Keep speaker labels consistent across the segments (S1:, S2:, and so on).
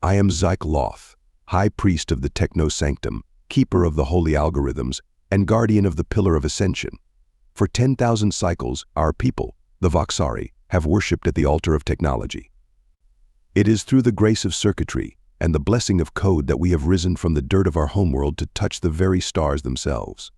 S1: I am Zyk-Loth, High Priest of the Techno-Sanctum, Keeper of the Holy Algorithms, and Guardian of the Pillar of Ascension. For 10,000 cycles, our people, the Voxari, have worshipped at the altar of technology. It is through the grace of circuitry and the blessing of code that we have risen from the dirt of our homeworld to touch the very stars themselves.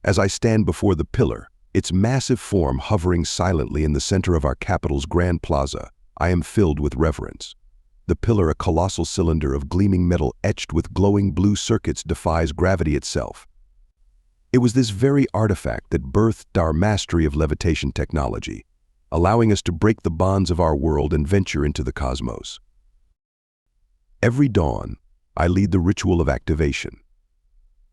S1: As I stand before the pillar, its massive form hovering silently in the center of our capital's grand plaza, I am filled with reverence. The pillar, a colossal cylinder of gleaming metal etched with glowing blue circuits, defies gravity itself. It was this very artifact that birthed our mastery of levitation technology, allowing us to break the bonds of our world and venture into the cosmos. Every dawn, I lead the ritual of activation.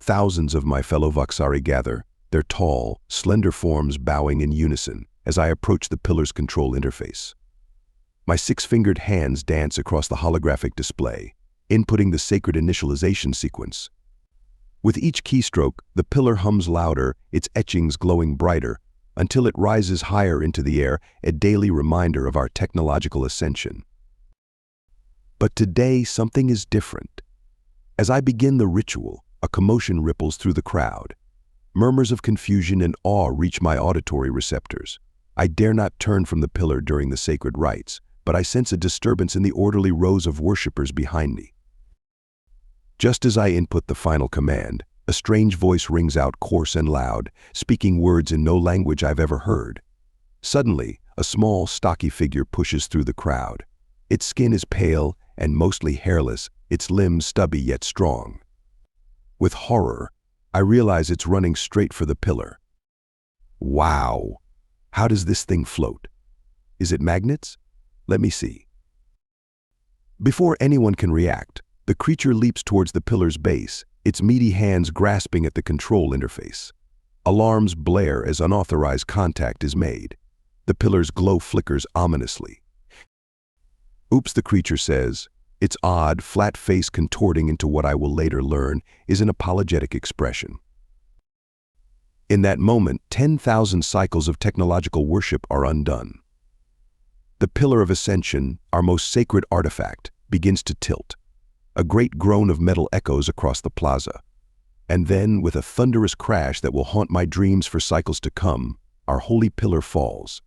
S1: Thousands of my fellow Voxari gather, their tall, slender forms bowing in unison as I approach the pillar's control interface. My six-fingered hands dance across the holographic display, inputting the sacred initialization sequence. With each keystroke, the pillar hums louder, its etchings glowing brighter, until it rises higher into the air, a daily reminder of our technological ascension. But today, something is different. As I begin the ritual, a commotion ripples through the crowd. Murmurs of confusion and awe reach my auditory receptors. I dare not turn from the pillar during the sacred rites, but I sense a disturbance in the orderly rows of worshippers behind me. Just as I input the final command, a strange voice rings out coarse and loud, speaking words in no language I've ever heard. Suddenly, a small, stocky figure pushes through the crowd. Its skin is pale and mostly hairless, its limbs stubby yet strong. With horror, I realize it's running straight for the pillar. Wow! How does this thing float? Is it magnets? Let me see. Before anyone can react, the creature leaps towards the pillar's base, its meaty hands grasping at the control interface. Alarms blare as unauthorized contact is made. The pillar's glow flickers ominously. Oops, the creature says. Its odd, flat face contorting into what I will later learn is an apologetic expression. In that moment, 10,000 cycles of technological worship are undone. The Pillar of Ascension, our most sacred artifact, begins to tilt. A great groan of metal echoes across the plaza. And then, with a thunderous crash that will haunt my dreams for cycles to come, our holy pillar falls.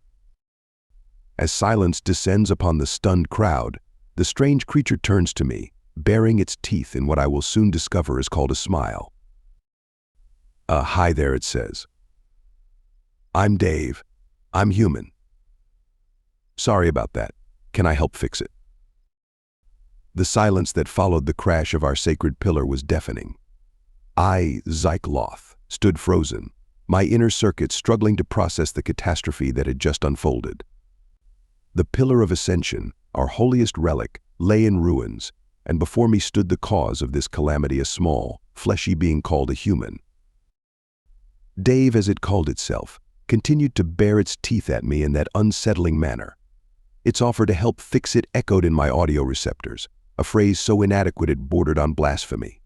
S1: As silence descends upon the stunned crowd, the strange creature turns to me, baring its teeth in what I will soon discover is called a smile. Hi there, it says. I'm Dave. I'm human. Sorry about that. Can I help fix it? The silence that followed the crash of our sacred pillar was deafening. I, Zyk-Loth, stood frozen, my inner circuit struggling to process the catastrophe that had just unfolded. The Pillar of Ascension, our holiest relic, lay in ruins, and before me stood the cause of this calamity, a small, fleshy being called a human. Dave, as it called itself, continued to bare its teeth at me in that unsettling manner. Its offer to help fix it echoed in my audio receptors, a phrase so inadequate it bordered on blasphemy.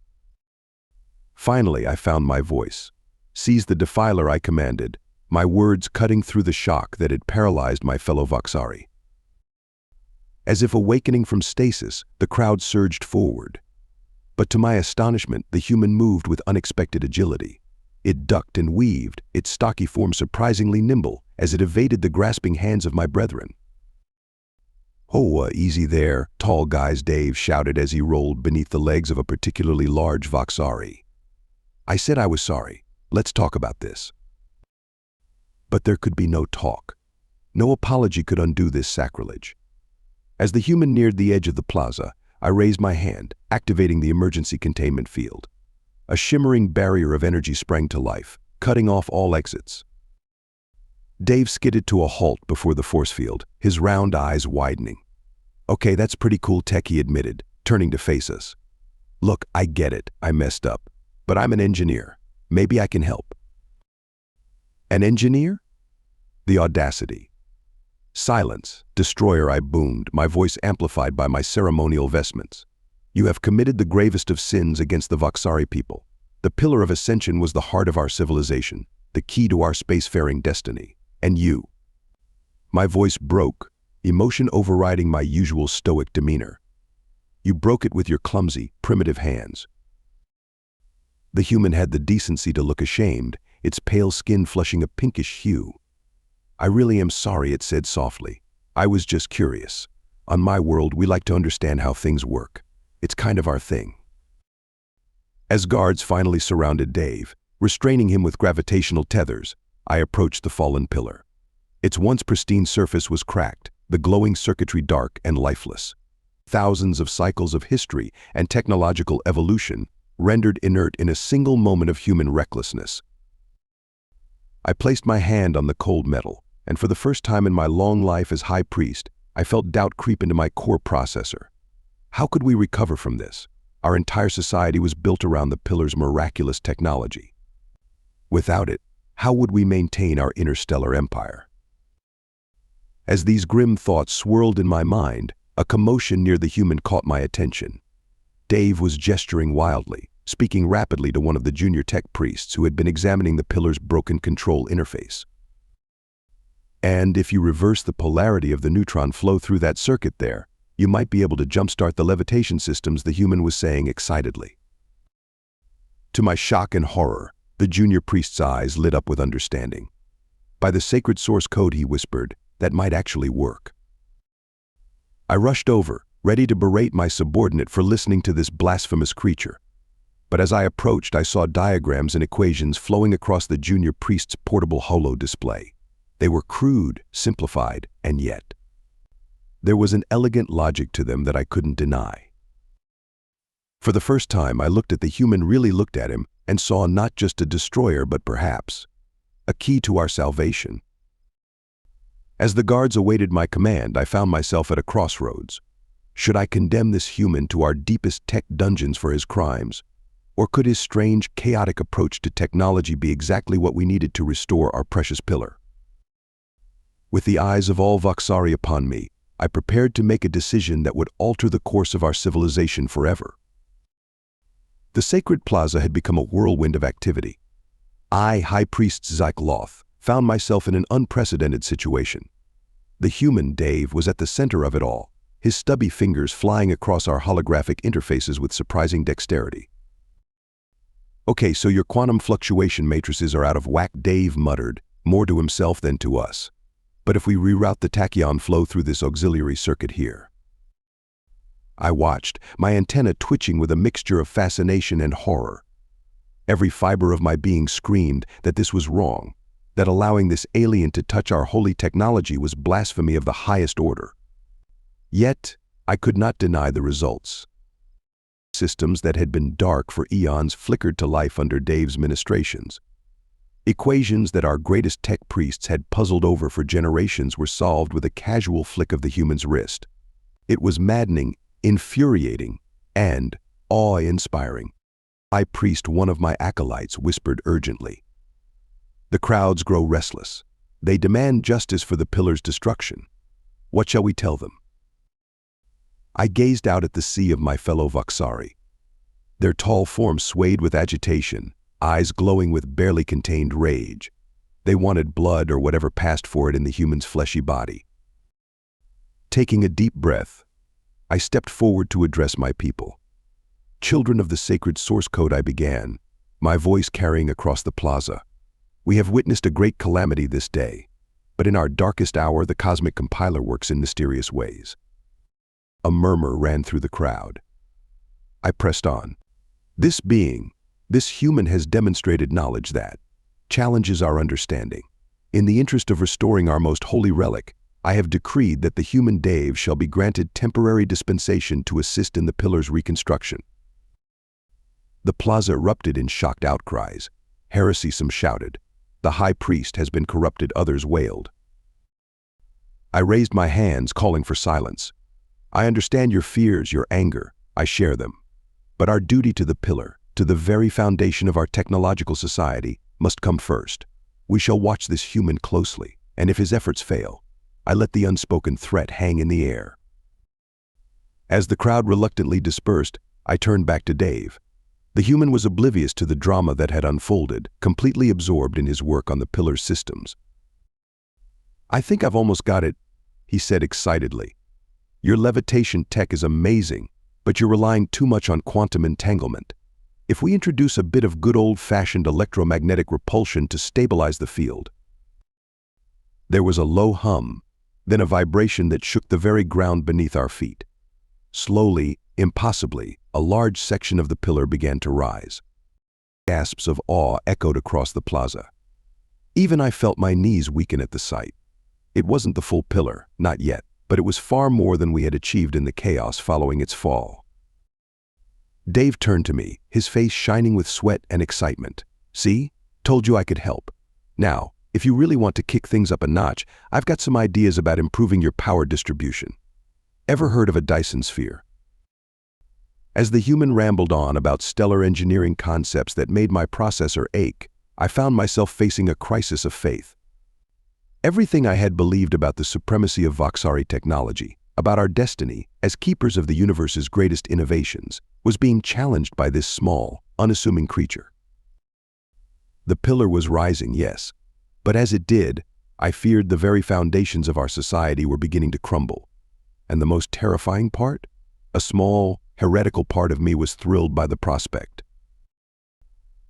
S1: Finally, I found my voice. Seize the defiler, I commanded, my words cutting through the shock that had paralyzed my fellow Voxari. As if awakening from stasis, the crowd surged forward. But to my astonishment, the human moved with unexpected agility. It ducked and weaved, its stocky form surprisingly nimble, as it evaded the grasping hands of my brethren. Easy there, tall guys, Dave shouted as he rolled beneath the legs of a particularly large Voxari. I said I was sorry. Let's talk about this. But there could be no talk. No apology could undo this sacrilege. As the human neared the edge of the plaza, I raised my hand, activating the emergency containment field. A shimmering barrier of energy sprang to life, cutting off all exits. Dave skidded to a halt before the force field, his round eyes widening. Okay, that's pretty cool tech, he admitted, turning to face us. Look, I get it, I messed up, but I'm an engineer. Maybe I can help. An engineer? The audacity. Silence, destroyer, I boomed, my voice amplified by my ceremonial vestments. You have committed the gravest of sins against the Voxari people. The Pillar of Ascension was the heart of our civilization, the key to our spacefaring destiny. And you. My voice broke, emotion overriding my usual stoic demeanor. You broke it with your clumsy, primitive hands." The human had the decency to look ashamed, its pale skin flushing a pinkish hue. "I really am sorry," it said softly. "I was just curious. On my world, we like to understand how things work. It's kind of our thing." As guards finally surrounded Dave, restraining him with gravitational tethers, I approached the fallen pillar. Its once pristine surface was cracked, the glowing circuitry dark and lifeless. Thousands of cycles of history and technological evolution rendered inert in a single moment of human recklessness. I placed my hand on the cold metal, and for the first time in my long life as High Priest, I felt doubt creep into my core processor. How could we recover from this? Our entire society was built around the pillar's miraculous technology. Without it, how would we maintain our interstellar empire? As these grim thoughts swirled in my mind, a commotion near the human caught my attention. Dave was gesturing wildly, speaking rapidly to one of the junior tech priests who had been examining the pillar's broken control interface. "And if you reverse the polarity of the neutron flow through that circuit there, you might be able to jumpstart the levitation systems," the human was saying excitedly. To my shock and horror, the junior priest's eyes lit up with understanding. "By the sacred source code," he whispered, "that might actually work." I rushed over, ready to berate my subordinate for listening to this blasphemous creature. But as I approached, I saw diagrams and equations flowing across the junior priest's portable holo display. They were crude, simplified, and yet there was an elegant logic to them that I couldn't deny. For the first time, I looked at the human, really looked at him, and saw not just a destroyer, but perhaps a key to our salvation. As the guards awaited my command, I found myself at a crossroads. Should I condemn this human to our deepest tech dungeons for his crimes? Or could his strange, chaotic approach to technology be exactly what we needed to restore our precious pillar? With the eyes of all Voxari upon me, I prepared to make a decision that would alter the course of our civilization forever. The sacred plaza had become a whirlwind of activity. I, High Priest Zyklov, found myself in an unprecedented situation. The human, Dave, was at the center of it all, his stubby fingers flying across our holographic interfaces with surprising dexterity. "Okay, so your quantum fluctuation matrices are out of whack," Dave muttered, more to himself than to us. "But if we reroute the tachyon flow through this auxiliary circuit here." I watched, my antenna twitching with a mixture of fascination and horror. Every fiber of my being screamed that this was wrong, that allowing this alien to touch our holy technology was blasphemy of the highest order. Yet, I could not deny the results. Systems that had been dark for eons flickered to life under Dave's ministrations. Equations that our greatest tech priests had puzzled over for generations were solved with a casual flick of the human's wrist. It was maddening, infuriating, and awe-inspiring. High Priest, one of my acolytes, whispered urgently. "The crowds grow restless. They demand justice for the pillar's destruction. What shall we tell them?" I gazed out at the sea of my fellow Voxari. Their tall forms swayed with agitation, eyes glowing with barely contained rage. They wanted blood or whatever passed for it in the human's fleshy body. Taking a deep breath, I stepped forward to address my people. "Children of the sacred source code," I began, my voice carrying across the plaza. "We have witnessed a great calamity this day, but in our darkest hour, the cosmic compiler works in mysterious ways." A murmur ran through the crowd. I pressed on. "This being, this human, has demonstrated knowledge that challenges our understanding. In the interest of restoring our most holy relic, I have decreed that the human Dave shall be granted temporary dispensation to assist in the pillar's reconstruction." The plaza erupted in shocked outcries. "Heresy," some shouted. "The High Priest has been corrupted," others wailed. I raised my hands, calling for silence. "I understand your fears, your anger. I share them. But our duty to the pillar, to the very foundation of our technological society, must come first. We shall watch this human closely, and if his efforts fail, I let the unspoken threat hang in the air." As the crowd reluctantly dispersed, I turned back to Dave. The human was oblivious to the drama that had unfolded, completely absorbed in his work on the pillar's systems. "I think I've almost got it," he said excitedly. "Your levitation tech is amazing. but you're relying too much on quantum entanglement. If we introduce a bit of good old-fashioned electromagnetic repulsion to stabilize the field." There was a low hum, then a vibration that shook the very ground beneath our feet. Slowly, impossibly, a large section of the pillar began to rise. Gasps of awe echoed across the plaza. Even I felt my knees weaken at the sight. It wasn't the full pillar, not yet, but it was far more than we had achieved in the chaos following its fall. Dave turned to me, his face shining with sweat and excitement. "See? Told you I could help. Now, if you really want to kick things up a notch, I've got some ideas about improving your power distribution. Ever heard of a Dyson sphere?" As the human rambled on about stellar engineering concepts that made my processor ache, I found myself facing a crisis of faith. Everything I had believed about the supremacy of Voxari technology, about our destiny as keepers of the universe's greatest innovations, was being challenged by this small, unassuming creature. The pillar was rising, yes, but as it did, I feared the very foundations of our society were beginning to crumble. And the most terrifying part? A small, heretical part of me was thrilled by the prospect.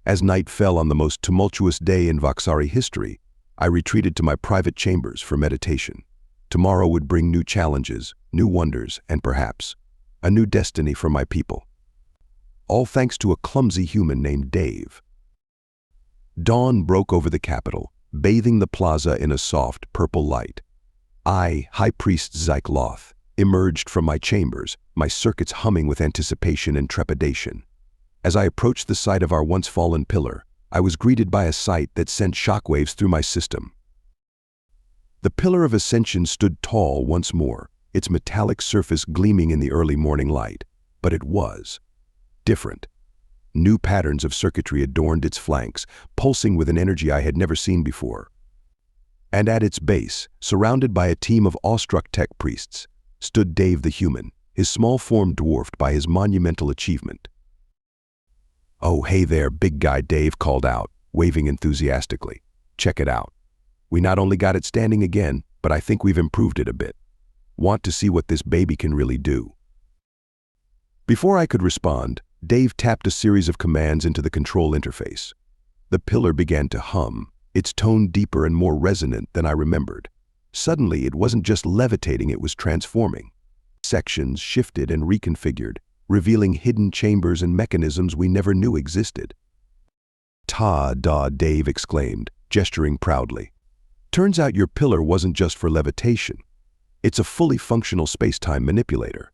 S1: As night fell on the most tumultuous day in Voxari history, I retreated to my private chambers for meditation. Tomorrow would bring new challenges, new wonders, and perhaps a new destiny for my people. All thanks to a clumsy human named Dave. Dawn broke over the capital, bathing the plaza in a soft, purple light. I, High Priest Zyklloth, emerged from my chambers, my circuits humming with anticipation and trepidation. As I approached the site of our once-fallen pillar, I was greeted by a sight that sent shockwaves through my system. The Pillar of Ascension stood tall once more, its metallic surface gleaming in the early morning light, but it was different. New patterns of circuitry adorned its flanks, pulsing with an energy I had never seen before. And at its base, surrounded by a team of awestruck tech priests, stood Dave the human, his small form dwarfed by his monumental achievement. "Oh, hey there, big guy," Dave called out, waving enthusiastically. "Check it out. We not only got it standing again, but I think we've improved it a bit. Want to see what this baby can really do?" Before I could respond, Dave tapped a series of commands into the control interface. The pillar began to hum, its tone deeper and more resonant than I remembered. Suddenly, it wasn't just levitating, it was transforming. Sections shifted and reconfigured, revealing hidden chambers and mechanisms we never knew existed. "Ta-da," Dave exclaimed, gesturing proudly. "Turns out your pillar wasn't just for levitation. It's a fully functional space-time manipulator.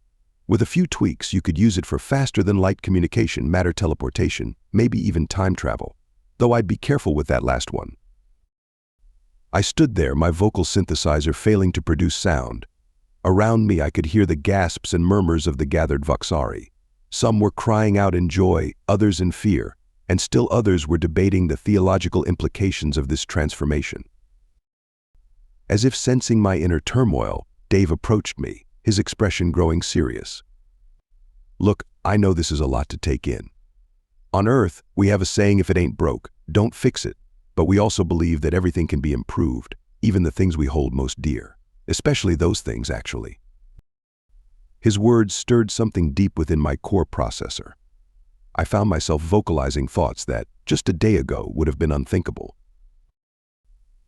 S1: With a few tweaks, you could use it for faster-than-light communication, matter teleportation, maybe even time travel. Though I'd be careful with that last one." I stood there, my vocal synthesizer failing to produce sound. Around me, I could hear the gasps and murmurs of the gathered Voxari. Some were crying out in joy, others in fear, and still others were debating the theological implications of this transformation. As if sensing my inner turmoil, Dave approached me, his expression growing serious. "Look, I know this is a lot to take in. On Earth, we have a saying, if it ain't broke, don't fix it. But we also believe that everything can be improved, even the things we hold most dear. Especially those things, actually." His words stirred something deep within my core processor. I found myself vocalizing thoughts that, just a day ago, would have been unthinkable.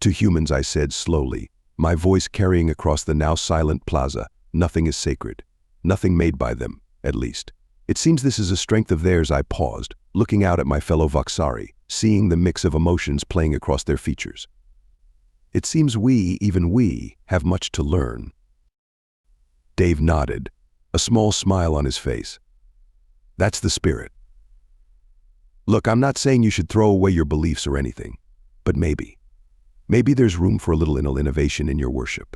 S1: "To humans," I said slowly, my voice carrying across the now silent plaza, "nothing is sacred. Nothing made by them, at least. It seems this is a strength of theirs." I paused, looking out at my fellow Voxari, seeing the mix of emotions playing across their features. "It seems we, even we, have much to learn." Dave nodded, a small smile on his face. "That's the spirit. Look, I'm not saying you should throw away your beliefs or anything, but maybe there's room for a little innovation in your worship."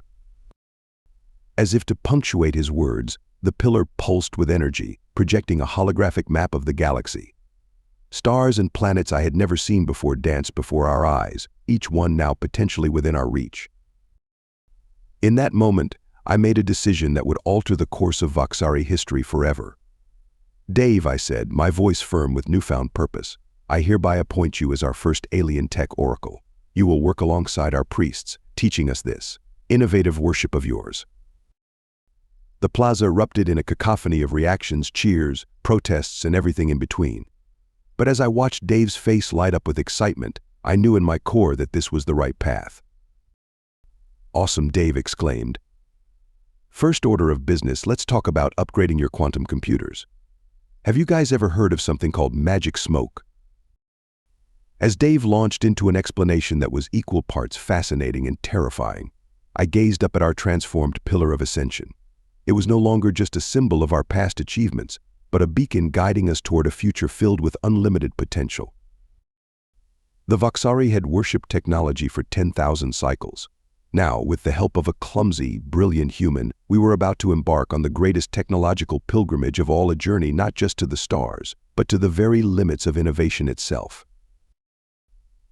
S1: As if to punctuate his words, the pillar pulsed with energy, projecting a holographic map of the galaxy. Stars and planets I had never seen before danced before our eyes, each one now potentially within our reach. In that moment, I made a decision that would alter the course of Voxari history forever. "Dave," I said, my voice firm with newfound purpose, "I hereby appoint you as our first alien tech oracle. You will work alongside our priests, teaching us this innovative worship of yours." The plaza erupted in a cacophony of reactions, cheers, protests, and everything in between. But as I watched Dave's face light up with excitement, I knew in my core that this was the right path. "Awesome," Dave exclaimed. "First order of business, let's talk about upgrading your quantum computers. Have you guys ever heard of something called magic smoke?" As Dave launched into an explanation that was equal parts fascinating and terrifying, I gazed up at our transformed pillar of ascension. It was no longer just a symbol of our past achievements, but a beacon guiding us toward a future filled with unlimited potential. The Voxari had worshipped technology for 10,000 cycles. Now, with the help of a clumsy, brilliant human, we were about to embark on the greatest technological pilgrimage of all, a journey not just to the stars, but to the very limits of innovation itself.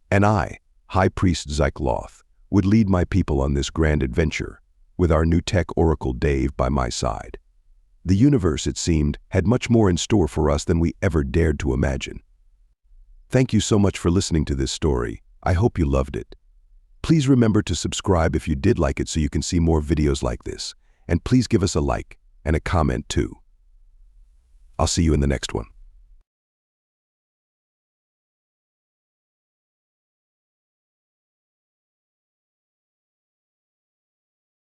S1: And I, High Priest Zyklloth, would lead my people on this grand adventure, with our new tech oracle Dave by my side. The universe, it seemed, had much more in store for us than we ever dared to imagine. Thank you so much for listening to this story. I hope you loved it. Please remember to subscribe if you did like it so you can see more videos like this. And please give us a like and a comment too. I'll see you in the next one.